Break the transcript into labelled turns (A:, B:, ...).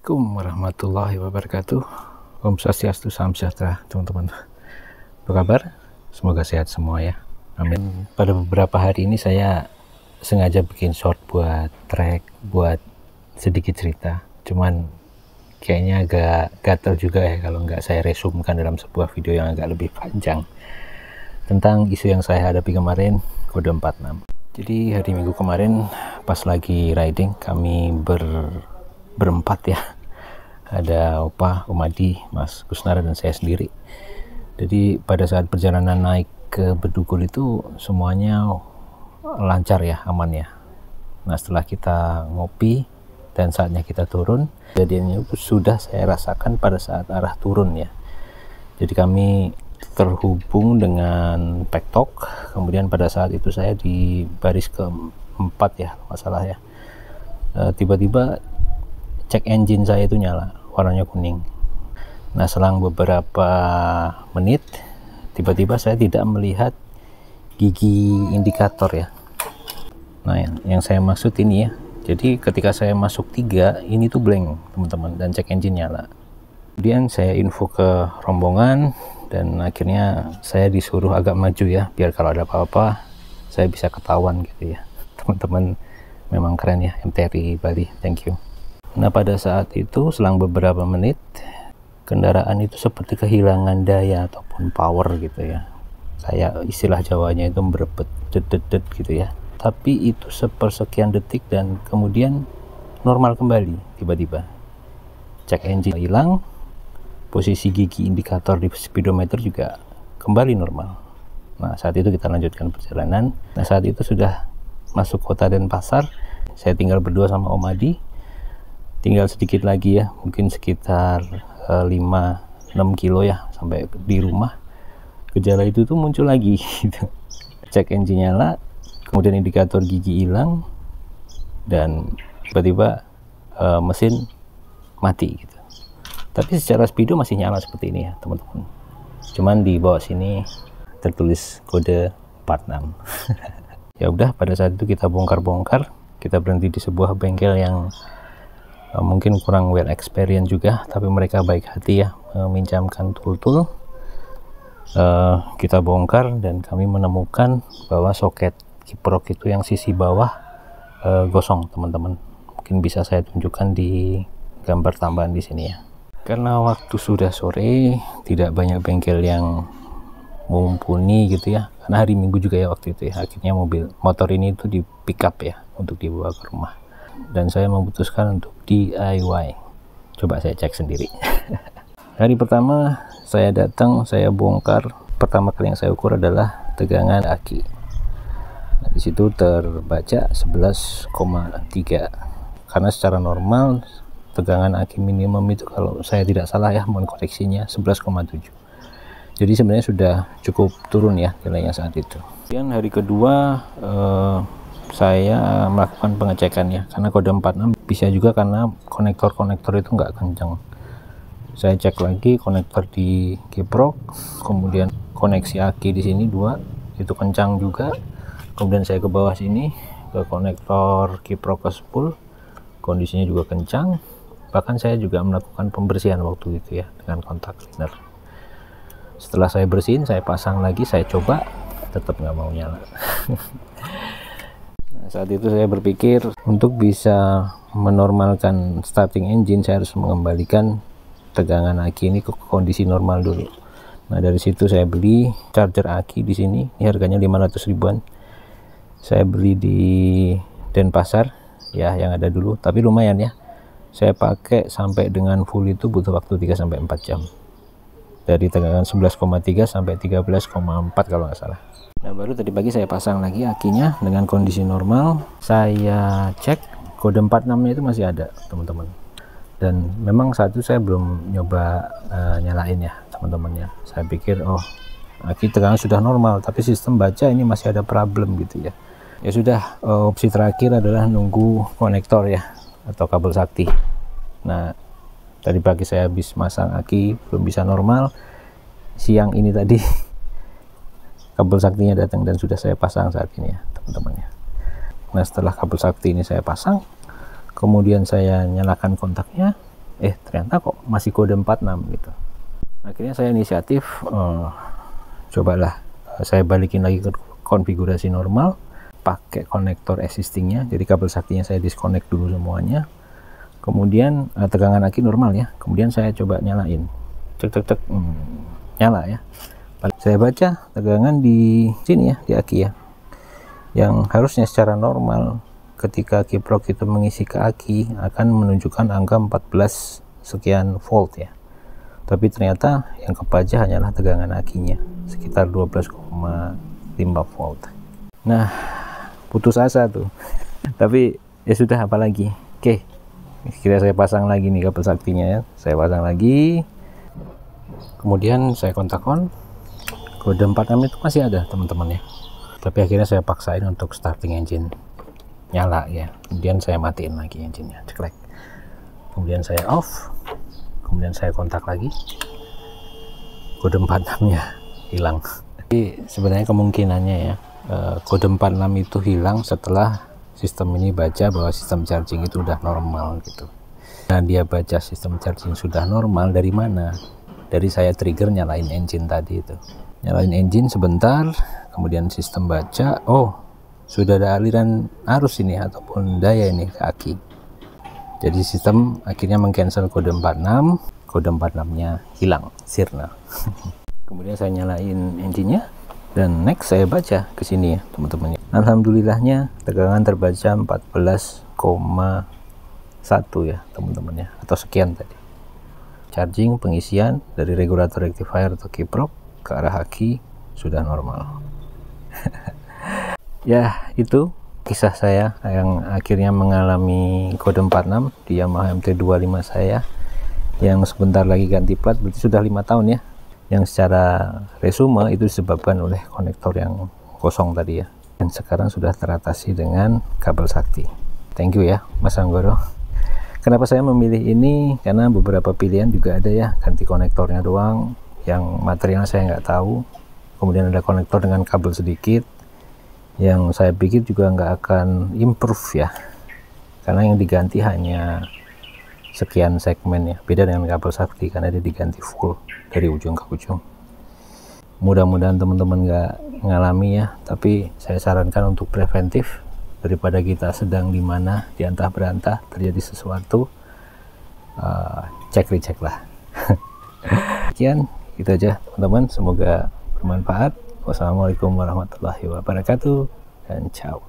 A: Assalamualaikum warahmatullahi wabarakatuh. Om Swastiastu, salam sejahtera teman-teman. Apa kabar? Semoga sehat semua ya. Amin. Pada beberapa hari ini saya sengaja bikin short buat track, buat sedikit cerita. Cuman kayaknya agak gatel juga ya kalau nggak saya resumkan dalam sebuah video yang agak lebih panjang. Tentang isu yang saya hadapi kemarin, kode 46. Jadi hari Minggu kemarin pas lagi riding, kami berempat ya, ada Opa, Om Adi, Mas Kusnara, dan saya sendiri. Jadi pada saat perjalanan naik ke Bedugul itu semuanya lancar ya, aman ya. Nah setelah kita ngopi dan saatnya kita turun, kejadiannya itu sudah saya rasakan pada saat arah turun ya. Jadi kami terhubung dengan Pektok, kemudian pada saat itu saya di baris keempat ya, masalah ya. Tiba-tiba cek engine saya itu nyala, warnanya kuning. Nah selang beberapa menit tiba-tiba saya tidak melihat gigi indikator ya. Nah yang saya maksud ini ya, jadi ketika saya masuk 3 ini tuh blank teman-teman, dan cek engine nyala. Kemudian saya info ke rombongan dan akhirnya saya disuruh agak maju ya, biar kalau ada apa-apa saya bisa ketahuan gitu ya. Teman-teman memang keren ya, MTRI Bali, thank you. Nah pada saat itu selang beberapa menit kendaraan itu seperti kehilangan daya ataupun power gitu ya, kayak istilah Jawanya itu berebet dedet gitu ya. Tapi itu sepersekian detik dan kemudian normal kembali. Tiba-tiba cek engine hilang, posisi gigi indikator di speedometer juga kembali normal. Nah saat itu kita lanjutkan perjalanan. Nah saat itu sudah masuk kota Denpasar, saya tinggal berdua sama Om Adi. Tinggal sedikit lagi ya, mungkin sekitar 5-6 kilo ya sampai di rumah. Gejala itu tuh muncul lagi gitu. Cek engine nyala, kemudian indikator gigi hilang, dan tiba-tiba mesin mati gitu. Tapi secara speedo masih nyala seperti ini ya teman-teman. Cuman di bawah sini tertulis kode 46. Ya udah, pada saat itu kita bongkar-bongkar, kita berhenti di sebuah bengkel yang mungkin kurang well experience juga, tapi mereka baik hati ya, meminjamkan tool-tool. Kita bongkar dan kami menemukan bahwa soket kiprok itu yang sisi bawah gosong teman-teman. Mungkin bisa saya tunjukkan di gambar tambahan di sini ya. Karena waktu sudah sore, tidak banyak bengkel yang mumpuni gitu ya, karena hari Minggu juga ya waktu itu ya. Akhirnya motor ini itu di pick up ya untuk dibawa ke rumah, dan saya memutuskan untuk DIY. Coba saya cek sendiri. Hari pertama saya datang, saya bongkar. Pertama kali yang saya ukur adalah tegangan aki. Nah, di situ terbaca 11,3. Karena secara normal tegangan aki minimum itu, kalau saya tidak salah ya, mohon koreksinya, 11,7. Jadi sebenarnya sudah cukup turun ya nilainya saat itu. Kemudian hari kedua saya melakukan pengecekan ya, karena kode 46 bisa juga karena konektor-konektor itu nggak kencang. Saya cek lagi konektor di kiprok, kemudian koneksi aki di sini 2 itu kencang juga. Kemudian saya ke bawah sini ke konektor kiprok ke spool, kondisinya juga kencang. Bahkan saya juga melakukan pembersihan waktu itu ya dengan kontak cleaner. Setelah saya bersihin, saya pasang lagi, saya coba, tetap nggak mau nyala. Nah, saat itu saya berpikir untuk bisa menormalkan starting engine, saya harus mengembalikan tegangan aki ini ke kondisi normal dulu. Nah dari situ saya beli charger aki di sini. Ini harganya 500 ribuan. Saya beli di Denpasar ya, yang ada dulu, tapi lumayan ya. Saya pakai sampai dengan full itu butuh waktu 3-4 jam. Dari tegangan 11,3 sampai 13,4 kalau nggak salah. Nah baru tadi pagi saya pasang lagi akinya dengan kondisi normal. Saya cek kode 46 nya itu masih ada teman-teman. Dan memang saat itu saya belum nyoba nyalain ya teman-teman ya. Saya pikir oh aki tegangan sudah normal, tapi sistem baca ini masih ada problem gitu ya. Ya sudah, opsi terakhir adalah nunggu konektor ya, atau kabel sakti. Nah tadi pagi saya habis masang aki, belum bisa normal. Siang ini tadi kabel saktinya datang dan sudah saya pasang saat ini ya teman-teman ya. Nah setelah kabel sakti ini saya pasang, kemudian saya nyalakan kontaknya, ternyata kok masih kode 46 gitu. Akhirnya saya inisiatif, cobalah saya balikin lagi ke konfigurasi normal, pakai konektor existingnya, jadi kabel saktinya saya disconnect dulu semuanya. Kemudian tegangan aki normal ya, kemudian saya coba nyalain, cek, nyala ya. Saya baca tegangan di sini ya, di aki ya, yang harusnya secara normal ketika kiprok itu mengisi ke aki akan menunjukkan angka 14 sekian volt ya, tapi ternyata yang kepajah hanyalah tegangan akinya sekitar 12,5 volt. Nah, putus asa tuh. Tapi ya sudah, apalagi. Oke, kira saya pasang lagi nih kabel saktinya ya, saya pasang lagi, kemudian saya kontak on, kode 46 itu masih ada teman-teman ya, tapi akhirnya saya paksain untuk starting engine, nyala ya, kemudian saya matiin lagi engine-nya, ceklek, kemudian saya off, kemudian saya kontak lagi, kode 46 nya hilang. Jadi sebenarnya kemungkinannya ya, kode 46 itu hilang setelah sistem ini baca bahwa sistem charging itu udah normal gitu. Nah, dia baca sistem charging sudah normal dari mana? Dari saya trigger nyalain engine tadi itu. Nyalain engine sebentar, kemudian sistem baca, oh sudah ada aliran arus ini ataupun daya ini ke aki. Jadi sistem akhirnya mengcancel kode 46, kode 46-nya hilang, sirna. Kemudian saya nyalain engine-nya, dan next saya baca ke sini ya teman-teman. Alhamdulillahnya tegangan terbaca 14,1 ya teman-teman ya, atau sekian tadi. Charging pengisian dari regulator rectifier atau kiprok ke arah aki sudah normal. Ya, itu kisah saya yang akhirnya mengalami kode 46 di Yamaha MT25 saya, yang sebentar lagi ganti plat, berarti sudah 5 tahun ya, yang secara resume itu disebabkan oleh konektor yang kosong tadi ya, dan sekarang sudah teratasi dengan kabel sakti. Thank you ya Mas Anggoro. Kenapa saya memilih ini? Karena beberapa pilihan juga ada ya, ganti konektornya doang yang materialnya saya nggak tahu, kemudian ada konektor dengan kabel sedikit yang saya pikir juga nggak akan improve ya, karena yang diganti hanya sekian segmen ya, beda dengan kabel sakti karena dia diganti full dari ujung ke ujung. Mudah-mudahan teman-teman nggak ngalami ya, tapi saya sarankan untuk preventif, daripada kita sedang di mana di antah berantah terjadi sesuatu, cek recheck lah. Sekian, itu aja teman-teman, semoga bermanfaat. Wassalamualaikum warahmatullahi wabarakatuh, dan ciao.